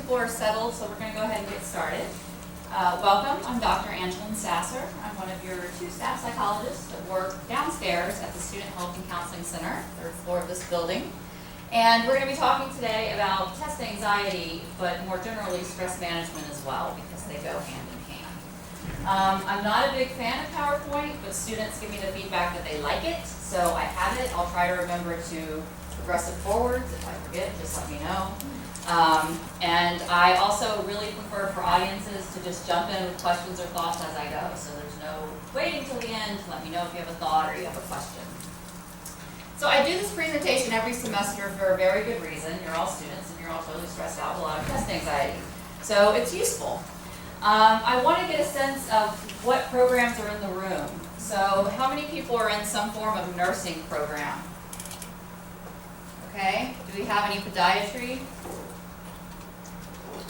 people are settled, so we're going to go ahead and get started. Welcome, I'm Dr. Anglyn Sasser. I'm one of your 2 staff psychologists that work downstairs at the Student Health and Counseling Center, 3rd floor of this building. And we're going to be talking today about test anxiety, but more generally stress management as well, because they go hand in hand. I'm not a big fan of PowerPoint, but students give me the feedback that they like it, so I have it. I'll try to remember to progress it forwards. If I forget, just let me know. And I also really prefer for audiences to just jump in with questions or thoughts as I go. So there's no waiting till the end to let me know if you have a thought or you have a question. So I do this presentation every semester for a very good reason. You're all students and you're all totally stressed out with a lot of test anxiety. So it's useful. I want to get a sense of what programs are in the room. So how many people are in some form of nursing program? Okay, do we have any podiatry?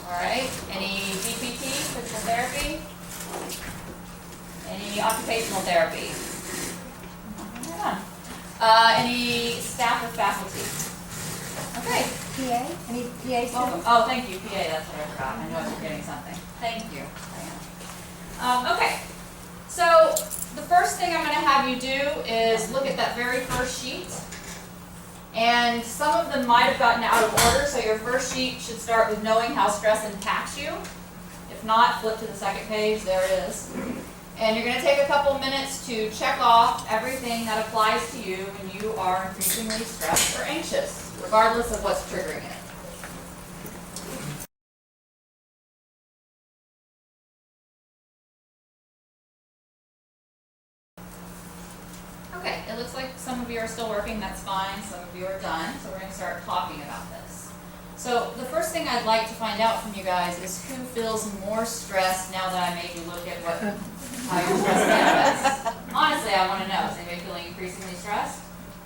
All right, any DPT, physical therapy? Any occupational therapy? Any staff or faculty? Okay. PA? Any PA students? Oh, thank you, PA, that's what I forgot. I know I was forgetting something. Thank you, Diana. Okay, so the first thing I'm going to have you do is look at that very first sheet. And some of them might have gotten out of order, so your first sheet should start with knowing how stress impacts you. If not, flip to the second page, there it is. And you're going to take a couple minutes to check off everything that applies to you when you are increasingly stressed or anxious, regardless of what's triggering it. Okay, it looks like some of you are still working, that's fine. Some of you are done, so we're going to start talking about this. So the first thing I'd like to find out from you guys is who feels more stressed now that I made you look at how your stress manifests. Honestly, I want to know, is anybody feeling increasingly stressed?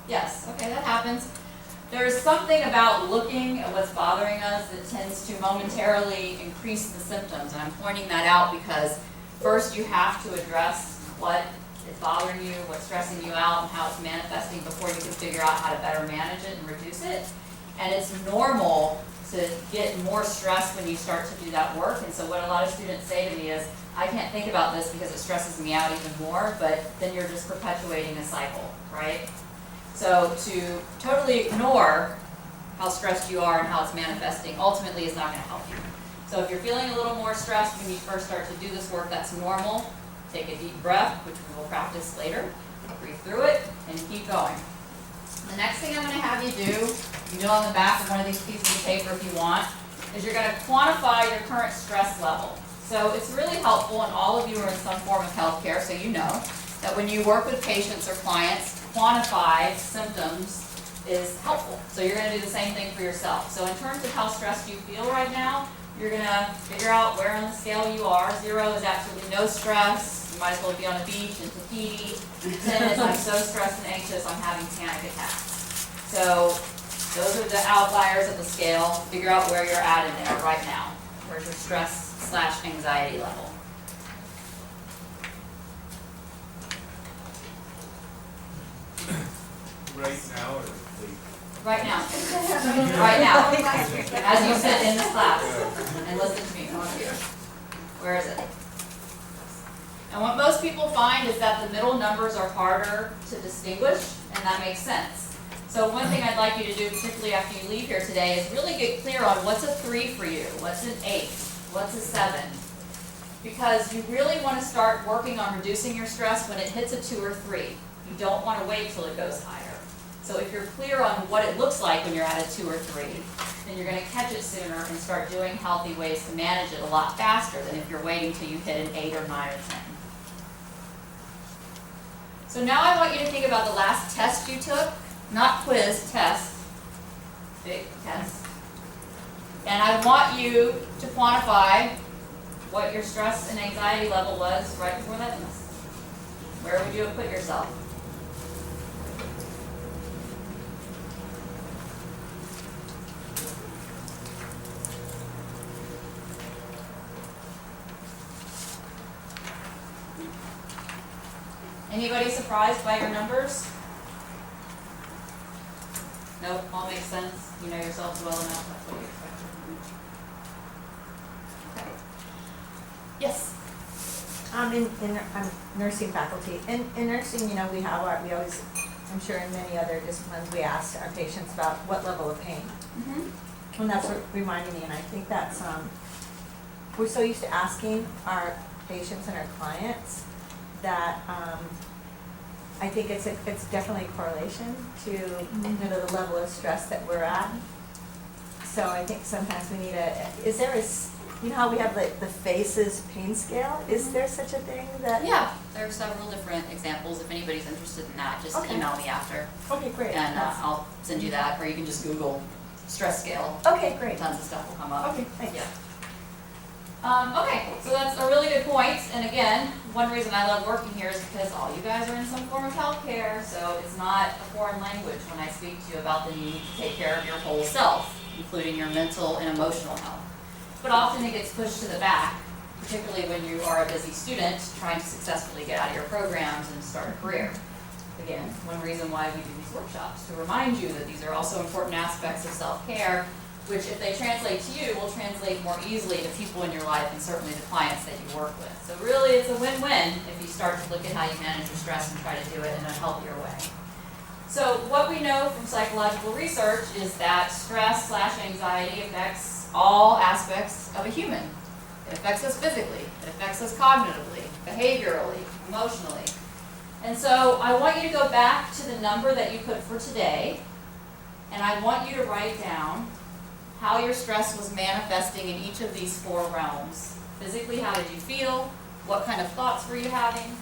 Yes, okay, that happens. There's something about looking at what's bothering us that tends to momentarily increase the symptoms, and I'm pointing that out because first you have to address what is bothering you, what's stressing you out, and how it's manifesting before you can figure out how to better manage it and reduce it. And it's normal to get more stressed when you start to do that work. And so what a lot of students say to me is, I can't think about this because it stresses me out even more, but then you're just perpetuating a cycle, right? So to totally ignore how stressed you are and how it's manifesting ultimately is not going to help you. So if you're feeling a little more stressed when you first start to do this work, that's normal. Take a deep breath, which we will practice later. Breathe through it and keep going. The next thing I'm going to have you do, you do on the back of one of these pieces of paper if you want, is you're going to quantify your current stress level. So it's really helpful, and all of you are in some form of healthcare, so you know that when you work with patients or clients, quantify symptoms is helpful. So you're going to do the same thing for yourself. So in terms of how stressed you feel right now, you're going to figure out where on the scale you are. 0 is absolutely no stress. You might as well be on a beach in Tahiti. 10 is I'm so stressed and anxious, I'm having panic attacks. So those are the outliers of the scale. Figure out where you're at in there right now. Where's your stress/anxiety level? Right now or later? Right now. Right now. As you sit in this class and listen to me. I want to hear. Where is it? And what most people find is that the middle numbers are harder to distinguish, and that makes sense. So one thing I'd like you to do, particularly after you leave here today, is really get clear on what's a 3 for you, what's an 8, what's a 7. Because you really want to start working on reducing your stress when it hits a 2 or 3. You don't want to wait till it goes higher. So if you're clear on what it looks like when you're at a 2 or 3, then you're going to catch it sooner and start doing healthy ways to manage it a lot faster than if you're waiting till you hit an 8 or 9 or 10. So now I want you to think about the last test you took, not quiz, test, big test. And I want you to quantify what your stress and anxiety level was right before that test. Where would you have put yourself? Anybody surprised by your numbers? Nope, all makes sense. You know yourselves well enough. That's what you expect. Yes. I'm nursing faculty. In nursing, we always, I'm sure in many other disciplines, we ask our patients about what level of pain. Mm-hmm. And that's what reminded me, and I think that's, we're so used to asking our patients and our clients that, I think it's definitely a correlation to, the level of stress that we're at. So I think sometimes we need how we have the FACES pain scale? Is there such a thing that? Yeah, there are several different examples. If anybody's interested in that, just Okay. email me after. Okay, great. And I'll send you that, or you can just Google stress scale. Okay, great. Tons of stuff will come up. Okay, thanks. Yeah. Okay, so that's a really good point. And again, one reason I love working here is because all you guys are in some form of healthcare, so it's not a foreign language when I speak to you about the need to take care of your whole self, including your mental and emotional health. But often it gets pushed to the back, particularly when you are a busy student trying to successfully get out of your programs and start a career. Again, one reason why we do these workshops, to remind you that these are also important aspects of self-care, which if they translate to you, will translate more easily to people in your life and certainly the clients that you work with. So really it's a win-win if you start to look at how you manage your stress and try to do it in a healthier way. So what we know from psychological research is that stress/anxiety affects all aspects of a human. It affects us physically, it affects us cognitively, behaviorally, emotionally. And so I want you to go back to the number that you put for today, and I want you to write down how your stress was manifesting in each of these 4 realms. Physically, how did you feel? What kind of thoughts were you having?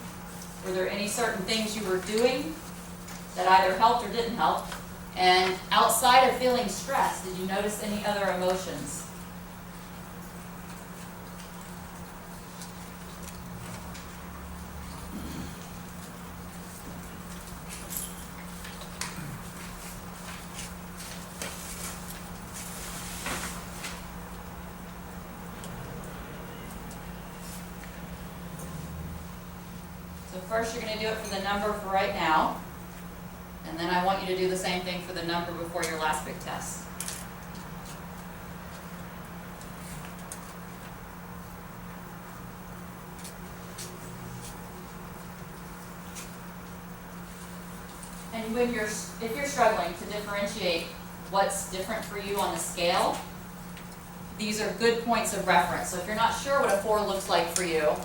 Were there any certain things you were doing that either helped or didn't help? And outside of feeling stressed, did you notice any other emotions? So first you're going to do it for the number for right now, and then I want you to do the same thing for the number before your last big test. And if you're struggling to differentiate what's different for you on the scale, these are good points of reference. So if you're not sure what a 4 looks like for you,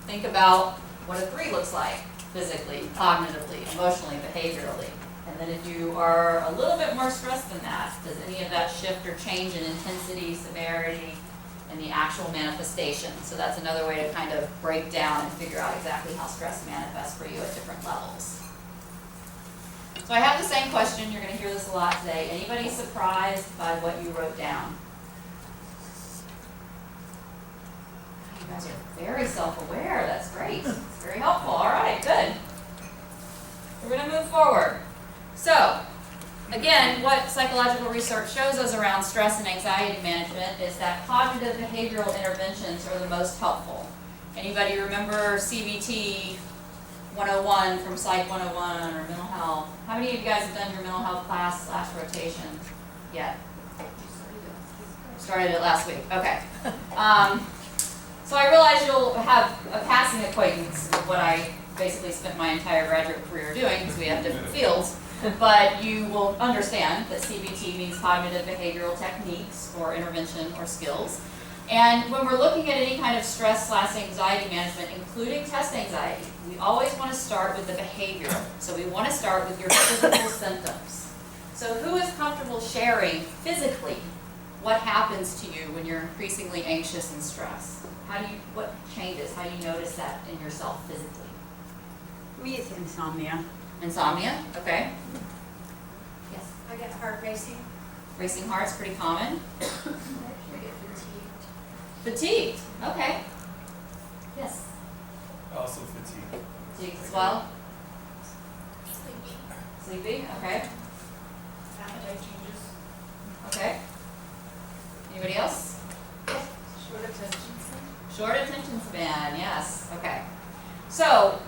think about what a 3 looks like physically, cognitively, emotionally, behaviorally. And then if you are a little bit more stressed than that, does any of that shift or change in intensity, severity, and the actual manifestation? So that's another way to kind of break down and figure out exactly how stress manifests for you at different levels. So I have the same question. You're going to hear this a lot today. Anybody surprised by what you wrote down? You guys are very self-aware. That's great. It's very helpful. All right, good. We're going to move forward. So, again, what psychological research shows us around stress and anxiety management is that cognitive behavioral interventions are the most helpful. Anybody remember CBT 101 from Psych 101 or mental health? How many of you guys have done your mental health class/rotation yet? Started it last week. Okay. So I realize you'll have a passing acquaintance with what I basically spent my entire graduate career doing, because we have different fields, but you will understand that CBT means cognitive behavioral techniques or intervention or skills. And when we're looking at any kind of stress/anxiety management, including test anxiety, we always want to start with the behavior. So we want to start with your physical symptoms. So who is comfortable sharing physically what happens to you when you're increasingly anxious and stressed? What changes? How do you notice that in yourself physically? Me, it's insomnia. Insomnia, okay. Yes. I get heart racing. Racing heart's pretty common. I get fatigued. Fatigued, okay. Yes. Also fatigue. Fatigued as well. Sleepy. Sleepy, okay. Appetite changes. Okay. Anybody else? Short attention span. Short attention span, yes. Okay. So,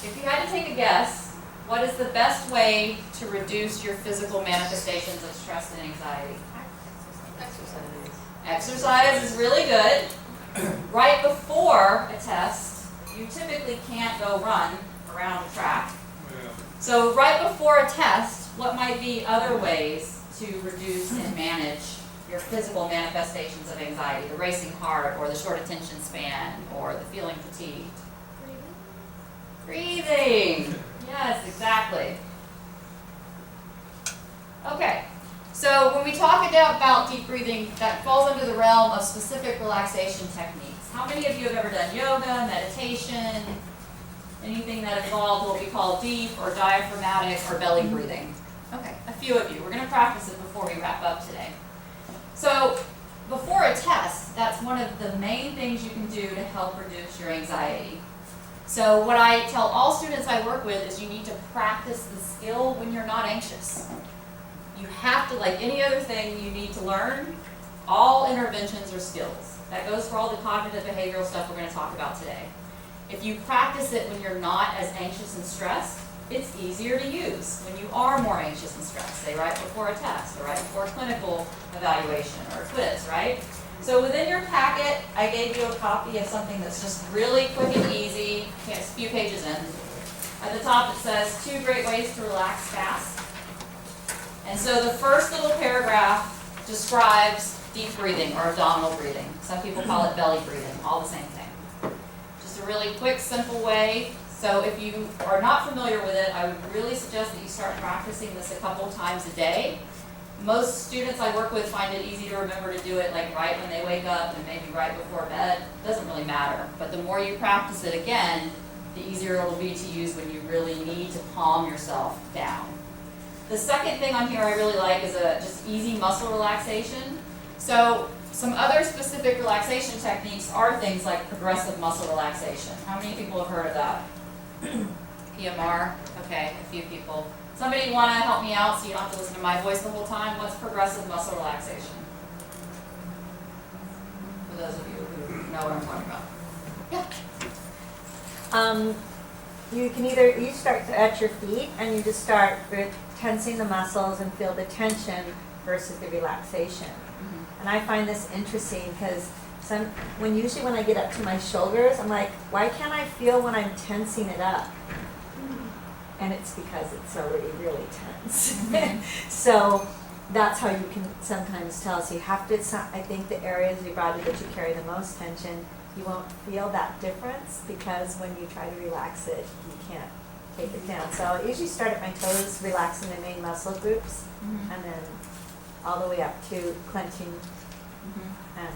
if you had to take a guess, what is the best way to reduce your physical manifestations of stress and anxiety? Exercise. Exercise is really good. Right before a test, you typically can't go run around a track. Yeah. So right before a test, what might be other ways to reduce and manage your physical manifestations of anxiety, the racing heart, or the short attention span, or the feeling fatigued? Breathing. Yes, exactly. Okay, so when we talk about deep breathing, that falls under the realm of specific relaxation techniques. How many of you have ever done yoga, meditation, anything that involved what we call deep or diaphragmatic or belly breathing? Okay, a few of you. We're going to practice it before we wrap up today. So before a test, that's one of the main things you can do to help reduce your anxiety. So what I tell all students I work with is you need to practice the skill when you're not anxious. You have to, like any other thing you need to learn, all interventions are skills. That goes for all the cognitive behavioral stuff we're going to talk about today. If you practice it when you're not as anxious and stressed, it's easier to use when you are more anxious and stressed, say right before a test or right before a clinical evaluation or a quiz, right? So within your packet, I gave you a copy of something that's just really quick and easy. Okay, it's a few pages in. At the top it says 2 great ways to relax fast. And so the first little paragraph describes deep breathing or abdominal breathing. Some people call it belly breathing, all the same thing. Just a really quick, simple way. So if you are not familiar with it, I would really suggest that you start practicing this a couple times a day. Most students I work with find it easy to remember to do it like right when they wake up and maybe right before bed. It doesn't really matter. But the more you practice it again, the easier it will be to use when you really need to calm yourself down. The second thing on here I really like is a just easy muscle relaxation. So some other specific relaxation techniques are things like progressive muscle relaxation. How many people have heard of that? PMR? Okay, a few people. Somebody want to help me out so you don't have to listen to my voice the whole time? What's progressive muscle relaxation? For those of you who know what I'm talking about. Yeah. You can either, you start at your feet and you just start with tensing the muscles and feel the tension versus the relaxation. Mm-hmm. And I find this interesting because usually when I get up to my shoulders, I'm like, why can't I feel when I'm tensing it up? And it's because it's already really tense. Mm-hmm. So that's how you can sometimes tell. So you have to, I think the areas of your body that you carry the most tension, you won't feel that difference because when you try to relax it, you can't take it down. So I usually start at my toes, relaxing the main muscle groups, Mm-hmm. and then all the way up to clenching Mm-hmm. and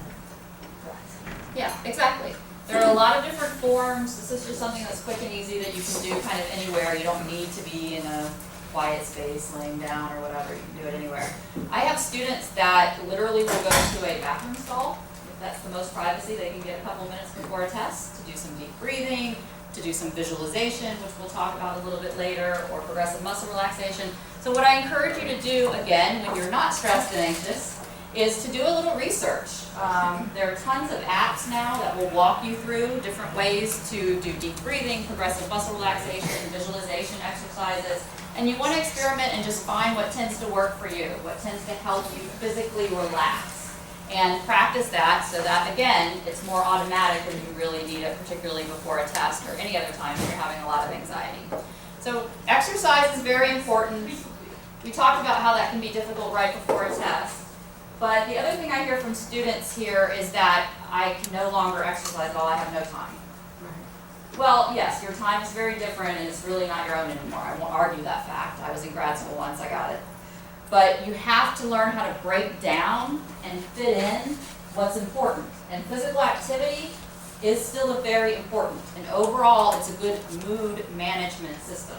relaxing. Yeah, exactly. There are a lot of different forms. This is just something that's quick and easy that you can do kind of anywhere. You don't need to be in a quiet space, laying down or whatever. You can do it anywhere. I have students that literally will go to a bathroom stall. If that's the most privacy, they can get a couple minutes before a test to do some deep breathing, to do some visualization, which we'll talk about a little bit later, or progressive muscle relaxation. So what I encourage you to do, again, when you're not stressed and anxious, is to do a little research. There are tons of apps now that will walk you through different ways to do deep breathing, progressive muscle relaxation, visualization exercises. And you want to experiment and just find what tends to work for you, what tends to help you physically relax. And practice that so that, again, it's more automatic when you really need it, particularly before a test or any other time when you're having a lot of anxiety. So exercise is very important. We talked about how that can be difficult right before a test. But the other thing I hear from students here is that I can no longer exercise at all, I have no time. Well, yes, your time is very different and it's really not your own anymore. I won't argue that fact. I was in grad school once, I got it. But you have to learn how to break down and fit in what's important. And physical activity is still very important. And overall, it's a good mood management system.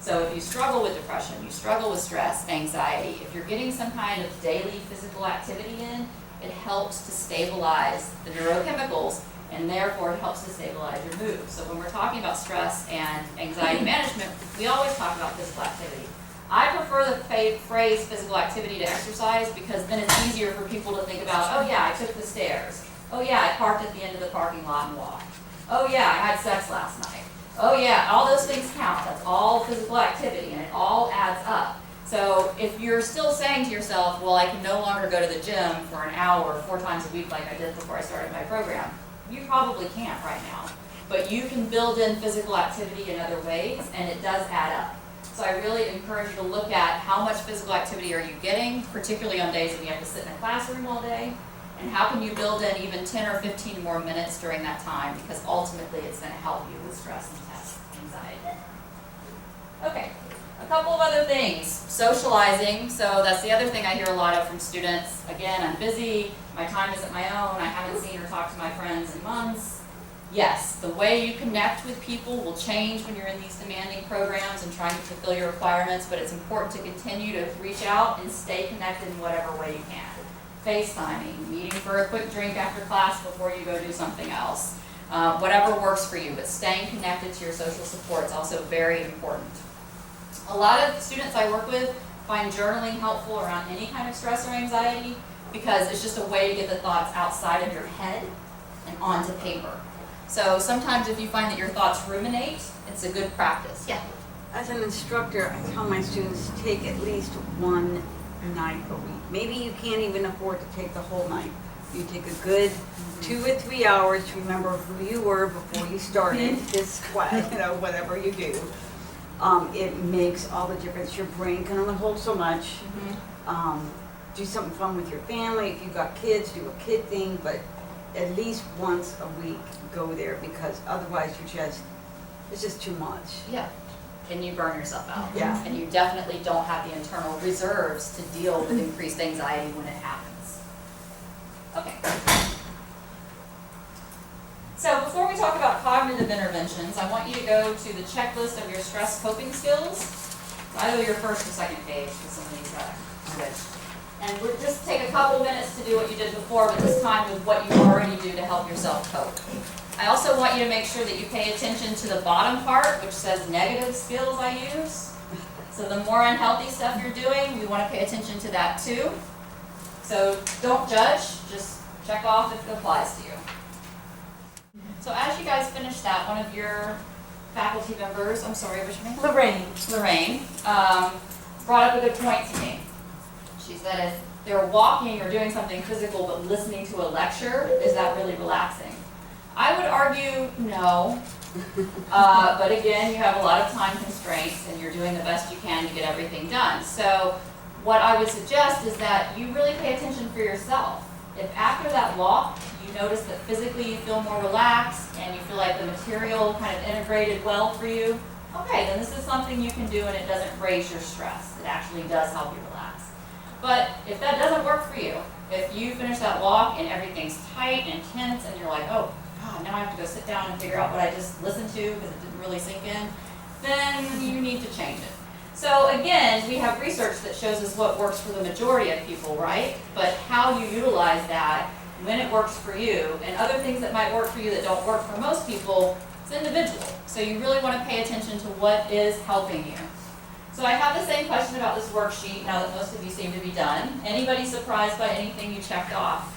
So if you struggle with depression, you struggle with stress, anxiety, if you're getting some kind of daily physical activity in, it helps to stabilize the neurochemicals and therefore it helps to stabilize your mood. So when we're talking about stress and anxiety management, we always talk about physical activity. I prefer the phrase physical activity to exercise because then it's easier for people to think about, oh yeah, I took the stairs. Oh yeah, I parked at the end of the parking lot and walked. Oh yeah, I had sex last night. Oh yeah, all those things count. That's all physical activity and it all adds up. So if you're still saying to yourself, well, I can no longer go to the gym for an hour 4 times a week like I did before I started my program, you probably can't right now. But you can build in physical activity in other ways, and it does add up. So I really encourage you to look at how much physical activity are you getting, particularly on days when you have to sit in a classroom all day, and how can you build in even 10 or 15 more minutes during that time, because ultimately it's going to help you with stress and anxiety. Okay, a couple of other things. Socializing, so that's the other thing I hear a lot of from students. Again, I'm busy, my time isn't my own, I haven't seen or talked to my friends in months. Yes, the way you connect with people will change when you're in these demanding programs and trying to fulfill your requirements, but it's important to continue to reach out and stay connected in whatever way you can. FaceTiming, meeting for a quick drink after class before you go do something else. Whatever works for you, but staying connected to your social support is also very important. A lot of students I work with find journaling helpful around any kind of stress or anxiety because it's just a way to get the thoughts outside of your head and onto paper. So sometimes if you find that your thoughts ruminate, it's a good practice. Yeah. As an instructor, I tell my students to take at least one night a week. Maybe you can't even afford to take the whole night. You take a good 2 or 3 hours to remember who you were before you started this class, whatever you do. It makes all the difference. Your brain can only hold so much. Do something fun with your family. If you've got kids, do a kid thing, but at least once a week go there, because otherwise it's just too much. Yeah. And you burn yourself out. Yeah. And you definitely don't have the internal reserves to deal with increased anxiety when it happens. Okay. So before we talk about cognitive interventions, I want you to go to the checklist of your stress coping skills. Either your first or second page with some of these good. And we'll just take a couple minutes to do what you did before, but this time with what you already do to help yourself cope. I also want you to make sure that you pay attention to the bottom part, which says negative skills I use. So the more unhealthy stuff you're doing, we want to pay attention to that too. So don't judge, just check off if it applies to you. So as you guys finish that, one of your faculty members, I'm sorry, what's your name? Lorraine, brought up a good point to me. She said if they're walking or doing something physical but listening to a lecture, is that really relaxing? I would argue no, but again, you have a lot of time constraints and you're doing the best you can to get everything done. So what I would suggest is that you really pay attention for yourself. If after that walk, you notice that physically you feel more relaxed and you feel like the material kind of integrated well for you, okay, then this is something you can do and it doesn't raise your stress. It actually does help you relax. But if that doesn't work for you, if you finish that walk and everything's tight and tense and you're like, oh, God, now I have to go sit down and figure out what I just listened to because it didn't really sink in, then you need to change it. So again, we have research that shows us what works for the majority of people, right? But how you utilize that, when it works for you, and other things that might work for you that don't work for most people, it's individual. So you really want to pay attention to what is helping you. So I have the same question about this worksheet now that most of you seem to be done. Anybody surprised by anything you checked off,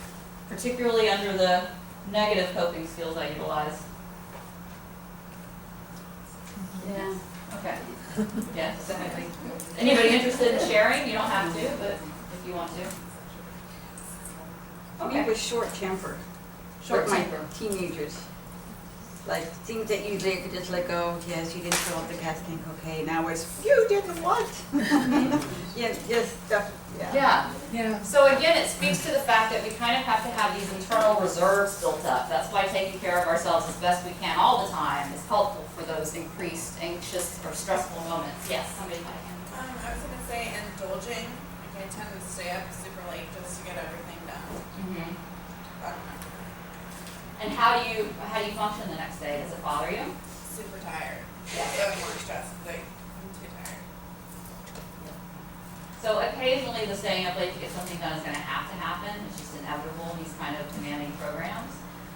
particularly under the negative coping skills I utilize? Yeah. Okay. Yeah, definitely. Anybody interested in sharing? You don't have to, but if you want to. We were short-tempered. Short with my temper. teenagers. Like things that usually I could just let go. Yes, you didn't fill up the gas tank. Okay, now it's you didn't what? Yeah, just stuff. Yeah. Yeah. So again, it speaks to the fact that we kind of have to have these internal reserves built up. That's why taking care of ourselves as best we can all the time is helpful for those increased anxious or stressful moments. Yes, somebody had a hand. I was gonna say indulging. Like I tend to stay up super late just to get everything done. Mm-hmm. But I'm And how do you function the next day? Does it bother you? super tired. Yeah. So more stressed. Like I'm too tired. So occasionally the staying up late to get something done is going to have to happen. It's just inevitable in these kind of demanding programs.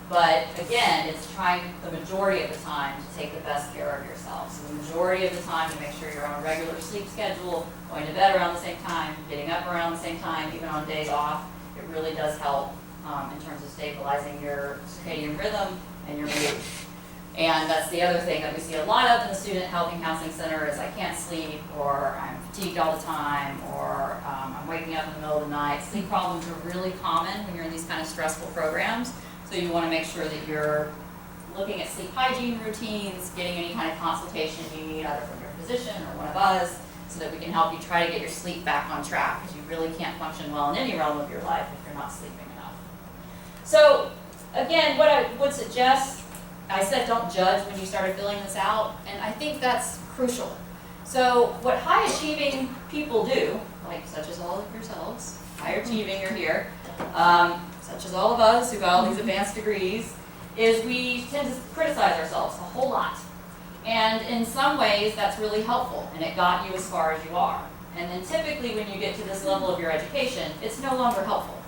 But again, it's trying the majority of the time to take the best care of yourself. So the majority of the time to make sure you're on a regular sleep schedule, going to bed around the same time, getting up around the same time, even on days off. It really does help in terms of stabilizing your circadian rhythm and your mood. And that's the other thing that we see a lot of in the student health and counseling center is I can't sleep, or I'm fatigued all the time, or I'm waking up in the middle of the night. Sleep problems are really common when you're in these kind of stressful programs. So you want to make sure that you're looking at sleep hygiene routines, getting any kind of consultation you need either from your physician or one of us, so that we can help you try to get your sleep back on track, because you really can't function well in any realm of your life if you're not sleeping enough. So again, what I would suggest, I said don't judge when you started filling this out, and I think that's crucial. So what high achieving people do, like such as all of yourselves, high achieving you're here, such as all of us who got all these advanced degrees, is we tend to criticize ourselves a whole lot. And in some ways that's really helpful, and it got you as far as you are. And then typically when you get to this level of your education, it's no longer helpful.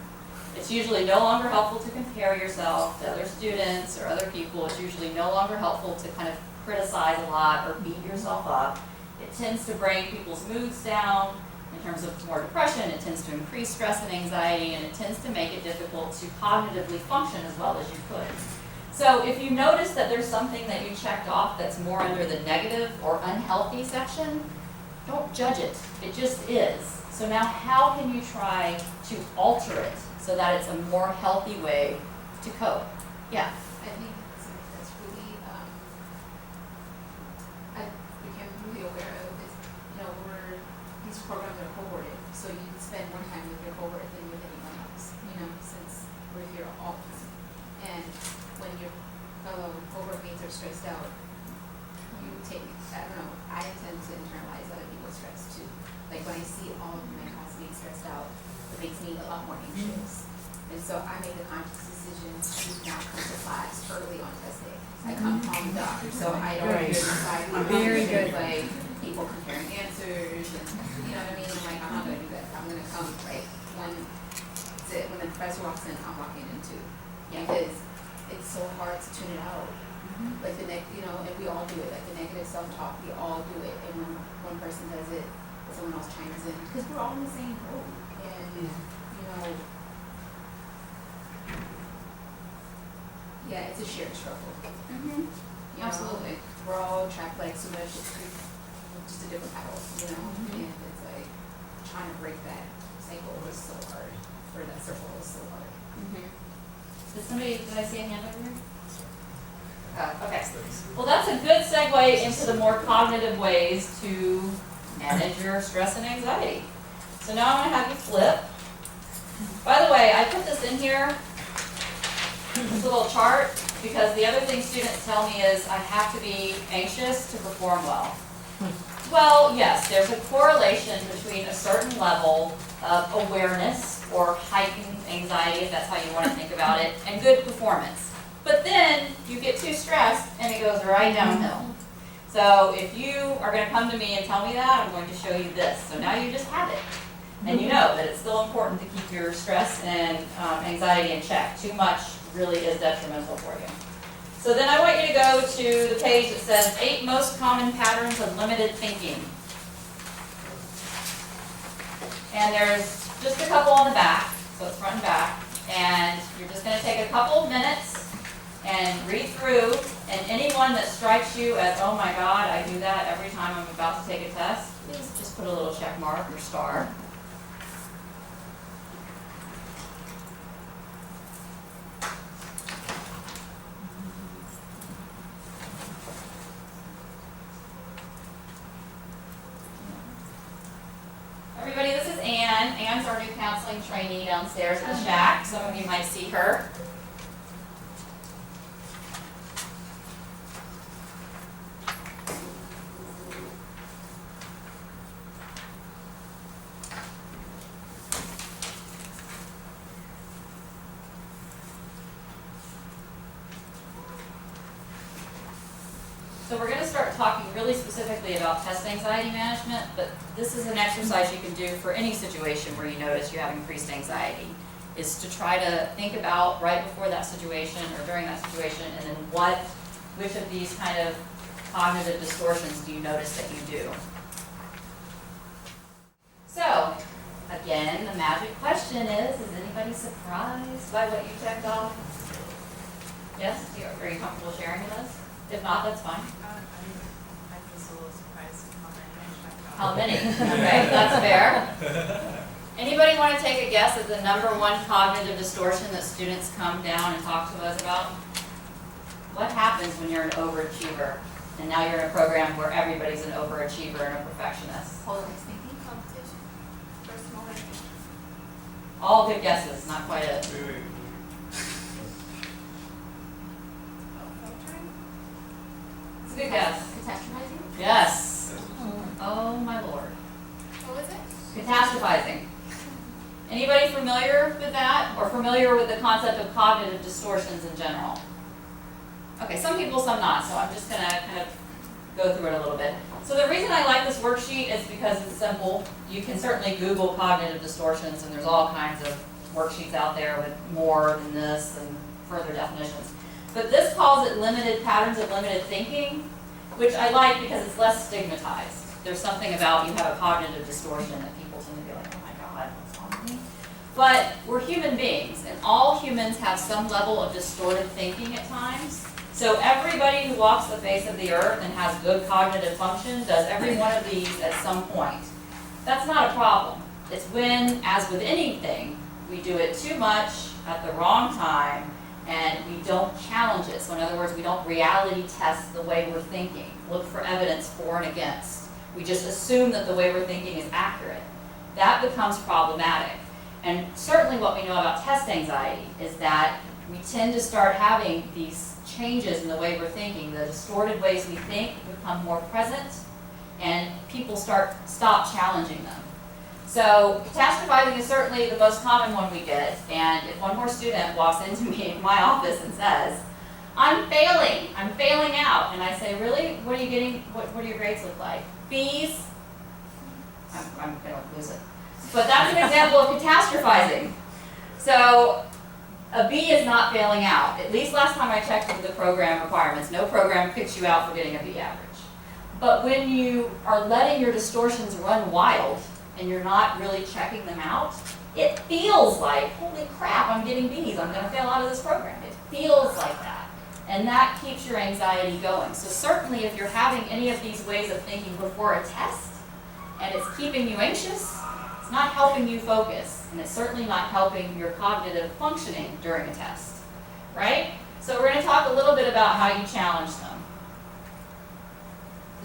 It's usually no longer helpful to compare yourself to other students or other people. It's usually no longer helpful to kind of criticize a lot or beat yourself up. It tends to bring people's moods down in terms of more depression. It tends to increase stress and anxiety, and it tends to make it difficult to cognitively function as well as you could. So if you notice that there's something that you checked off that's more under the negative or unhealthy section, don't judge it. It just is. So now how can you try to alter it so that it's a more healthy way to cope? Yeah. I think that's really, I became really aware of is, these programs are cohorted, so you spend more time with your cohort than with anyone else, since we're here all the time. And when your fellow cohort mates are stressed out, I tend to internalize other people's stress too. Like when I see all of my classmates stressed out, it makes me a lot more anxious. And so I make a conscious decision to not come to class early on test day. I come calmed down, so I don't hear the side conversations like people comparing answers and you know what I mean. I'm like, I'm not gonna do that. I'm gonna come like when the professor walks in, I'm walking in too, because it's so hard to tune it out. Like and we all do it. Like the negative self-talk, we all do it. And when one person does it, someone else chimes in because we're all in the same boat. And it's a shared struggle. Absolutely. We're all trapped like so much. It's just a different paddle, And it's like trying to break that cycle is so hard. Or that circle is so hard. Did I see a hand over here? Okay. Well, that's a good segue into the more cognitive ways to manage your stress and anxiety. So now I'm going to have you flip. By the way, I put this in here, this little chart, because the other thing students tell me is I have to be anxious to perform well. Well, yes, there's a correlation between a certain level of awareness or heightened anxiety, if that's how you want to think about it, and good performance. But then you get too stressed and it goes right downhill. So if you are going to come to me and tell me that, I'm going to show you this. So now you just have it. And you know that it's still important to keep your stress and anxiety in check. Too much really is detrimental for you. So then I want you to go to the page that says 8 most common patterns of limited thinking. And there's just a couple on the back, so it's front and back. And you're just going to take a couple of minutes and read through, and anyone that strikes you as, oh my God, I do that every time I'm about to take a test, please just put a little check mark or star. Everybody, this is Ann. Ann's our new counseling trainee downstairs at the SHAC. Some of you might see her. So we're going to start talking really specifically about test anxiety management, but this is an exercise you can do for any situation where you notice you have increased anxiety, is to try to think about right before that situation or during that situation, and then which of these kind of cognitive distortions do you notice that you do. So, again, the magic question is anybody surprised by what you checked off? Yes? Are you comfortable sharing with us? If not, that's fine. I'm just a little surprised at how many I checked off. How many? Okay, that's fair. Anybody Anybody want to take a guess at the #1 cognitive distortion that students come down and talk to us about? What happens when you're an overachiever and now you're in a program where everybody's an overachiever and a perfectionist? Polarized thinking. Competition. Personal ranking. All good guesses, not quite it. Wait. Filtering. It's a good guess. Catastrophizing. Yes. Oh my lord. What was it? Catastrophizing. Anybody familiar with that or familiar with the concept of cognitive distortions in general? Okay, some people, some not, so I'm just gonna kind of go through it a little bit. So the reason I like this worksheet is because it's simple. You can certainly Google cognitive distortions and there's all kinds of worksheets out there with more than this and further definitions. But this calls it limited patterns of limited thinking, which I like because it's less stigmatized. There's something about you have a cognitive distortion that people tend to be like, oh my God, what's wrong with me? But we're human beings, and all humans have some level of distorted thinking at times. So everybody who walks the face of the earth and has good cognitive function does every one of these at some point. That's not a problem. It's when, as with anything, we do it too much at the wrong time and we don't challenge it. So in other words, we don't reality test the way we're thinking, look for evidence for and against. We just assume that the way we're thinking is accurate. That becomes problematic. And certainly what we know about test anxiety is that we tend to start having these changes in the way we're thinking. The distorted ways we think become more present and people stop challenging them. So catastrophizing is certainly the most common one we get, and if one more student walks into me in my office and says, I'm failing out, and I say, really? What are you getting, what do your grades look like? B's? I'm gonna lose it. But that's an example of catastrophizing. So a B is not failing out. At least last time I checked with the program requirements, no program picks you out for getting a B average. But when you are letting your distortions run wild and you're not really checking them out, it feels like, holy crap, I'm getting B's, I'm gonna fail out of this program. It feels like that. And that keeps your anxiety going. So certainly if you're having any of these ways of thinking before a test and it's keeping you anxious, it's not helping you focus, and it's certainly not helping your cognitive functioning during a test, right? So we're going to talk a little bit about how you challenge them.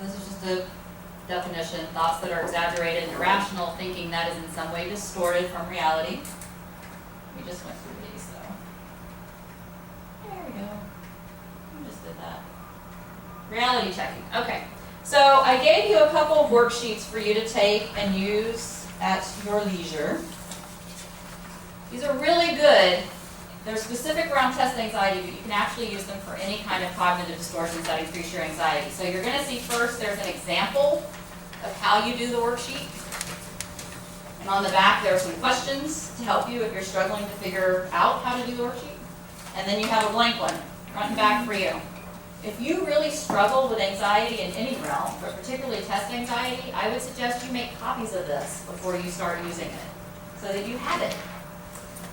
This is just a definition: thoughts that are exaggerated and irrational, thinking that is in some way distorted from reality. We just went through these, though. There we go. We just did that. Reality checking. Okay. So I gave you a couple of worksheets for you to take and use at your leisure. These are really good. They're specific around test anxiety, but you can actually use them for any kind of cognitive distortions that increase your anxiety. So you're going to see first there's an example of how you do the worksheet. And on the back there are some questions to help you if you're struggling to figure out how to do the worksheet. And then you have a blank one, front and back for you. If you really struggle with anxiety in any realm, but particularly test anxiety, I would suggest you make copies of this before you start using it, so that you have it.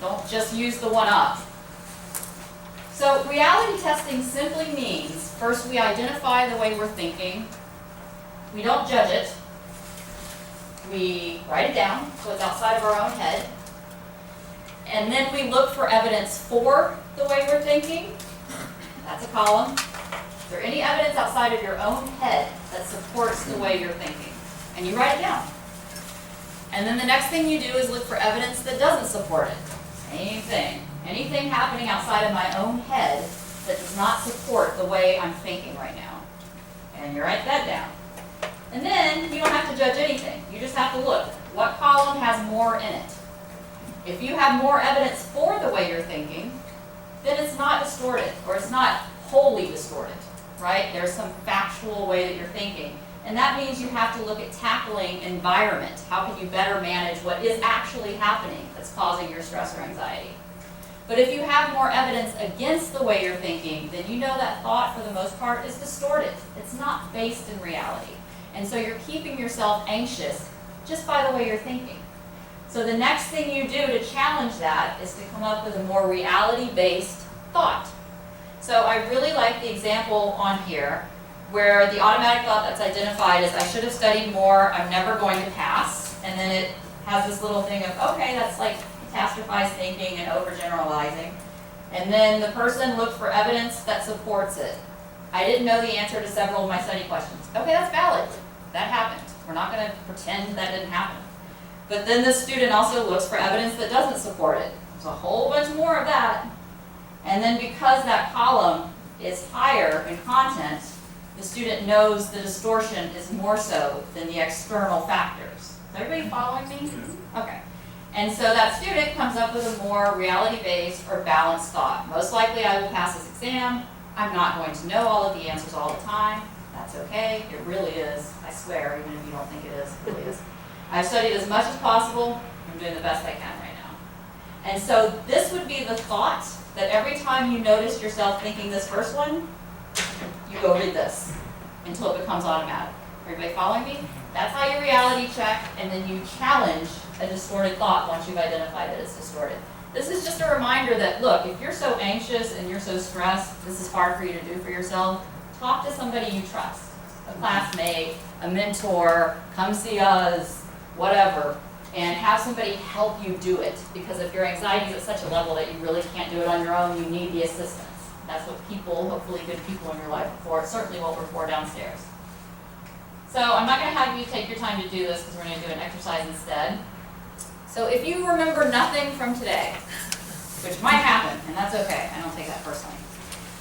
Don't just use the one up. So reality testing simply means, first we identify the way we're thinking, we don't judge it, we write it down so it's outside of our own head, and then we look for evidence for the way we're thinking. That's a column. Is there any evidence outside of your own head that supports the way you're thinking? And you write it down. And then the next thing you do is look for evidence that doesn't support it. Same thing. Anything happening outside of my own head that does not support the way I'm thinking right now. And you write that down. And then you don't have to judge anything. You just have to look. What column has more in it? If you have more evidence for the way you're thinking, then it's not distorted, or it's not wholly distorted, right? There's some factual way that you're thinking. And that means you have to look at tackling environment. How can you better manage what is actually happening that's causing your stress or anxiety? But if you have more evidence against the way you're thinking, then you know that thought, for the most part, is distorted. It's not based in reality. And so you're keeping yourself anxious just by the way you're thinking. So the next thing you do to challenge that is to come up with a more reality-based thought. So I really like the example on here where the automatic thought that's identified is, I should have studied more, I'm never going to pass, and then it has this little thing of, okay, that's like catastrophized thinking and overgeneralizing. And then the person looked for evidence that supports it. I didn't know the answer to several of my study questions. Okay, that's valid. That happened. We're not going to pretend that didn't happen. But then the student also looks for evidence that doesn't support it. There's a whole bunch more of that. And then because that column is higher in content, the student knows the distortion is more so than the external factors. Is everybody following me? Okay. And so that student comes up with a more reality-based or balanced thought. Most likely I will pass this exam. I'm not going to know all of the answers all the time. That's okay. It really is. I swear, even if you don't think it is, it really is. I've studied as much as possible. I'm doing the best I can right now. And so this would be the thought that every time you notice yourself thinking this first one, you go read this until it becomes automatic. Everybody following me? That's how you reality check, and then you challenge a distorted thought once you've identified that it's distorted. This is just a reminder that, look, if you're so anxious and you're so stressed, this is hard for you to do for yourself, talk to somebody you trust. A classmate, a mentor, come see us, whatever, and have somebody help you do it. Because if your anxiety is at such a level that you really can't do it on your own, you need the assistance. That's what people, hopefully good people in your life are for. It's certainly what we're for downstairs. So I'm not going to have you take your time to do this because we're going to do an exercise instead. So if you remember nothing from today, which might happen, and that's okay, I don't take that personally.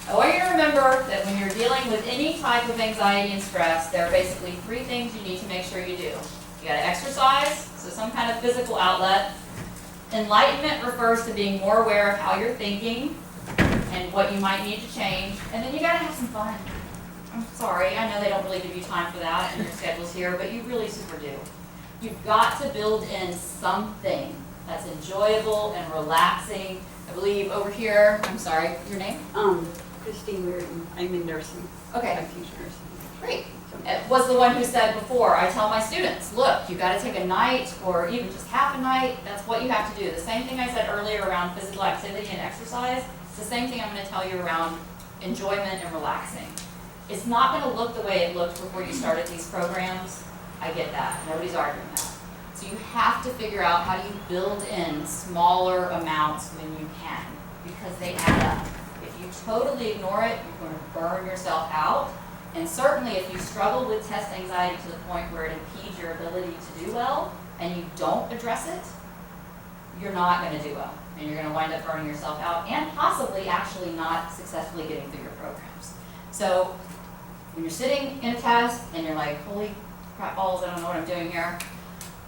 I want you to remember that when you're dealing with any type of anxiety and stress, there are basically 3 things you need to make sure you do. You got to exercise, so some kind of physical outlet. Enlightenment refers to being more aware of how you're thinking and what you might need to change. And then you got to have some fun. I'm sorry, I know they don't really give you time for that in your schedules here, but you really super do. You've got to build in something that's enjoyable and relaxing. I believe over here, I'm sorry, your name? Christine Reardon. I'm in nursing. Okay. I teach nursing. Great. It was the one who said before, I tell my students, look, you got to take a night or even just half a night. That's what you have to do. The same thing I said earlier around physical activity and exercise, it's the same thing I'm going to tell you around enjoyment and relaxing. It's not going to look the way it looked before you started these programs. I get that. Nobody's arguing that. So you have to figure out how do you build in smaller amounts when you can, because they add up. If you totally ignore it, you're going to burn yourself out. And certainly if you struggle with test anxiety to the point where it impedes your ability to do well, and you don't address it, you're not going to do well. And you're going to wind up burning yourself out and possibly actually not successfully getting through your programs. So when you're sitting in a test and you're like, holy crap balls, I don't know what I'm doing here,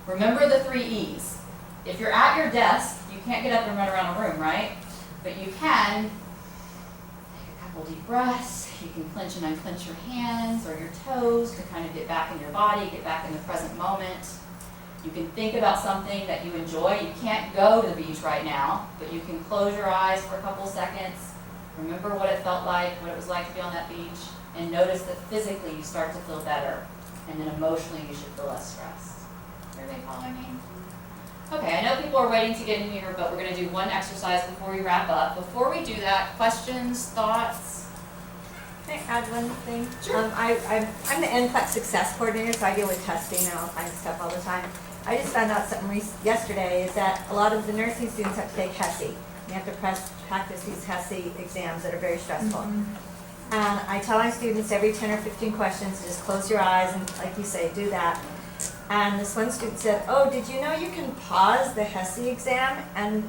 remember the 3 E's. If you're at your desk, you can't get up and run around a room, right? But you can take a couple deep breaths. You can clench and unclench your hands or your toes to kind of get back in your body, get back in the present moment. You can think about something that you enjoy. You can't go to the beach right now, but you can close your eyes for a couple seconds. Remember what it felt like, what it was like to be on that beach, and notice that physically you start to feel better, and then emotionally you should feel less stressed. Everybody following me? Okay, I know people are waiting to get in here, but we're going to do one exercise before we wrap up. Before we do that, questions, thoughts? Can I add one thing? Sure. I'm the NCLEX success coordinator, so I deal with testing and all kinds of stuff all the time. I just found out something yesterday is that a lot of the nursing students have to take HESI. You have to practice these HESI exams that are very stressful. Mm-hmm. And I tell my students every 10 or 15 questions, just close your eyes and, like you say, do that. And this one student said, oh, did you know you can pause the HESI exam? And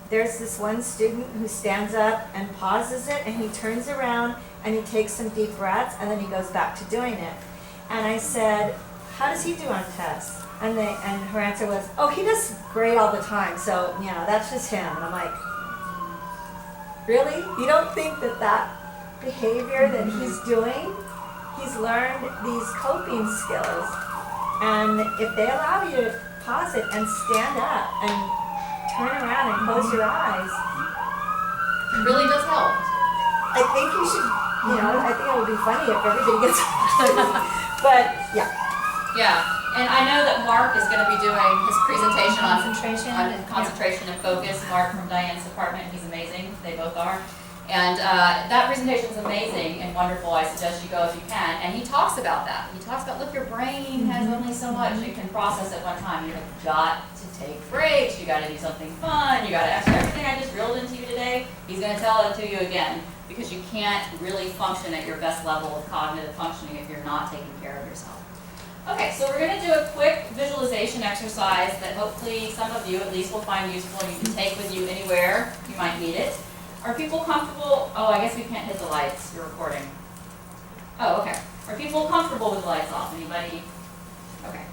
there's this one student who stands up and pauses it, and he turns around and he takes some deep breaths, and then he goes back to doing it. And I said, how does he do on tests? And her answer was, oh, he does great all the time, so, you know, that's just him. And I'm like, really? You don't think that behavior that he's doing, he's learned these coping skills, and if they allow you to pause it and stand up and turn around and close your eyes, It really does help. I think you should, you know, I think it would be funny if everybody gets but yeah. Yeah, and I know that Mark is going to be doing his presentation on concentration and focus. Mark from Diane's department, he's amazing. They both are. And that presentation is amazing and wonderful. I suggest you go if you can. And he talks about that. He talks about, look, your brain has only so much it can process at one time. You have got to take breaks, you gotta do something fun, you gotta actually, everything I just drilled into you today, he's gonna tell it to you again, because you can't really function at your best level of cognitive functioning if you're not taking care of yourself. Okay, so we're gonna do a quick visualization exercise that hopefully some of you at least will find useful and you can take with you anywhere you might need it. Are people comfortable? Oh, I guess we can't hit the lights, you're recording. Oh, okay. Are people comfortable with the lights off? Anybody? Okay.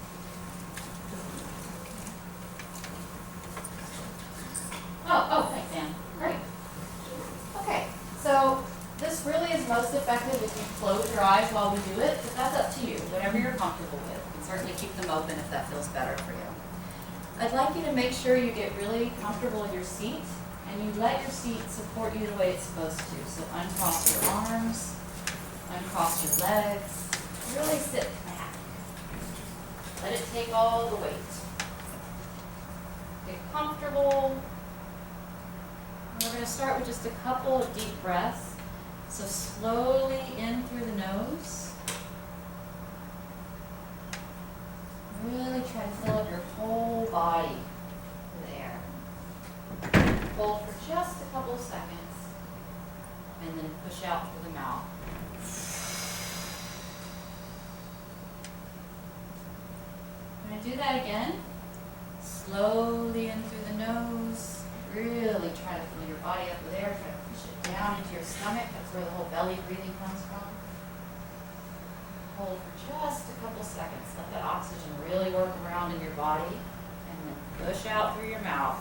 Oh, thanks, Ann. Great. Okay, so this really is most effective if you close your eyes while we do it, but that's up to you, whatever you're comfortable with. You can certainly keep them open if that feels better for you. I'd like you to make sure you get really comfortable in your seat, and you let your seat support you the way it's supposed to. So uncross your arms, uncross your legs, really sit back. Let it take all the weight. Get comfortable. And we're going to start with just a couple of deep breaths. So slowly in through the nose. Really try to fill up your whole body with air. Hold for just a couple of seconds, and then push out through the mouth. I'm going to do that again. Slowly in through the nose. Really try to fill your body up with air. Try to push it down into your stomach. That's where the whole belly breathing comes from. Hold for just a couple seconds. Let that oxygen really work around in your body. And then push out through your mouth.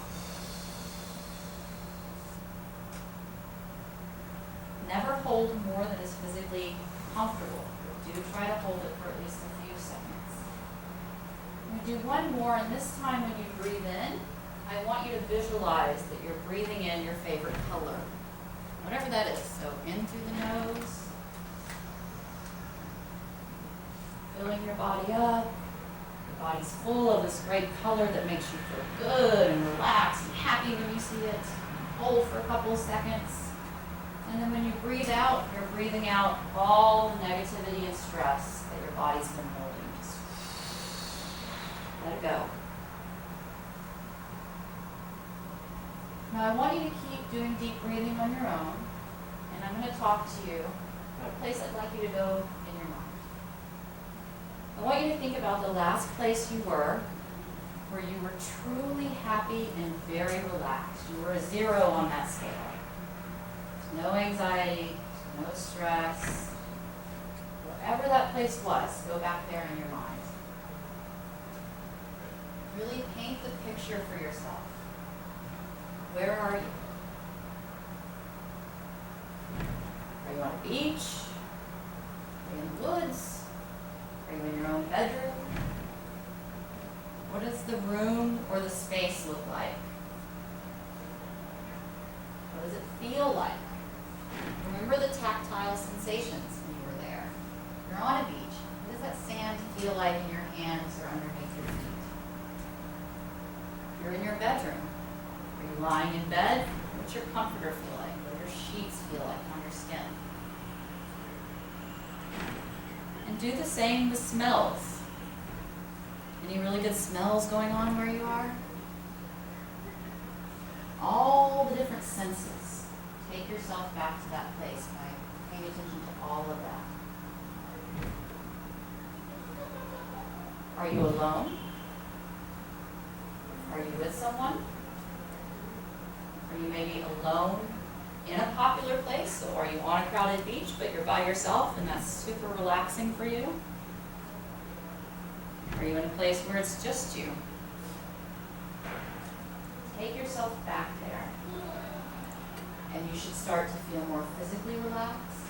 Never hold more than is physically comfortable. Do try to hold it for at least a few seconds. We do one more, and this time when you breathe in, I want you to visualize that you're breathing in your favorite color, whatever that is. So in through the nose, filling your body up. Your body's full of this great color that makes you feel good and relaxed and happy when you see it. Hold for a couple of seconds. And then when you breathe out, you're breathing out all the negativity and stress that your body's been holding. Just let it go. Now I want you to keep doing deep breathing on your own, and I'm going to talk to you about a place I'd like you to go in your mind. I want you to think about the last place you were, where you were truly happy and very relaxed. You were a 0 on that scale. No anxiety, no stress. Wherever that place was, go back there in your mind. Really paint the picture for yourself. Where are you? Are you on a beach? Are you in the woods? Are you in your own bedroom? What does the room or the space look like? What does it feel like? Remember the tactile sensations when you were there. You're on a beach. What does that sand feel like in your hands or underneath your feet? You're in your bedroom. Are you lying in bed? What's your comforter feel like? What do your sheets feel like on your skin? And do the same with smells. Any really good smells going on where you are? All the different senses. Take yourself back to that place by paying attention to all of that. Are you alone? Are you with someone? Are you maybe alone in a popular place? So are you on a crowded beach, but you're by yourself and that's super relaxing for you? Are you in a place where it's just you? Take yourself back there. And you should start to feel more physically relaxed.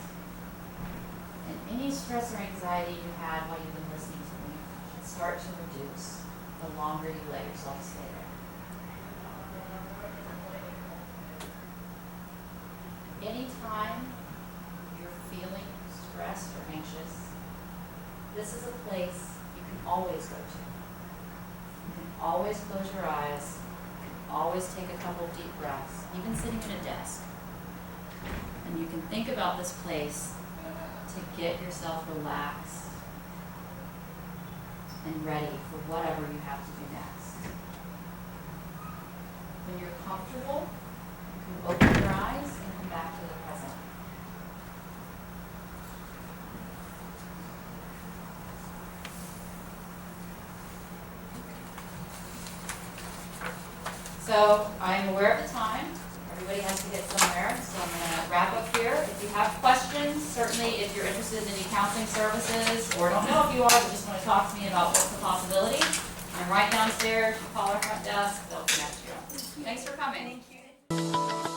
And any stress or anxiety you had while you've been listening to me should start to reduce the longer you let yourself stay there. Anytime you're feeling stressed or anxious, this is a place you can always go to. You can always close your eyes. You can always take a couple of deep breaths, even sitting at a desk. And you can think about this place to get yourself relaxed and ready for whatever you have to do next. comfortable, you can open your eyes and come back to the present. So I'm aware of the time. Everybody has to get somewhere, so I'm going to wrap up here. If you have questions, certainly if you're interested in any counseling services, or don't know if you are, but just want to talk to me about what's the possibility, I'm right downstairs. You call our front desk, they'll connect you. Thanks for coming. Thank you.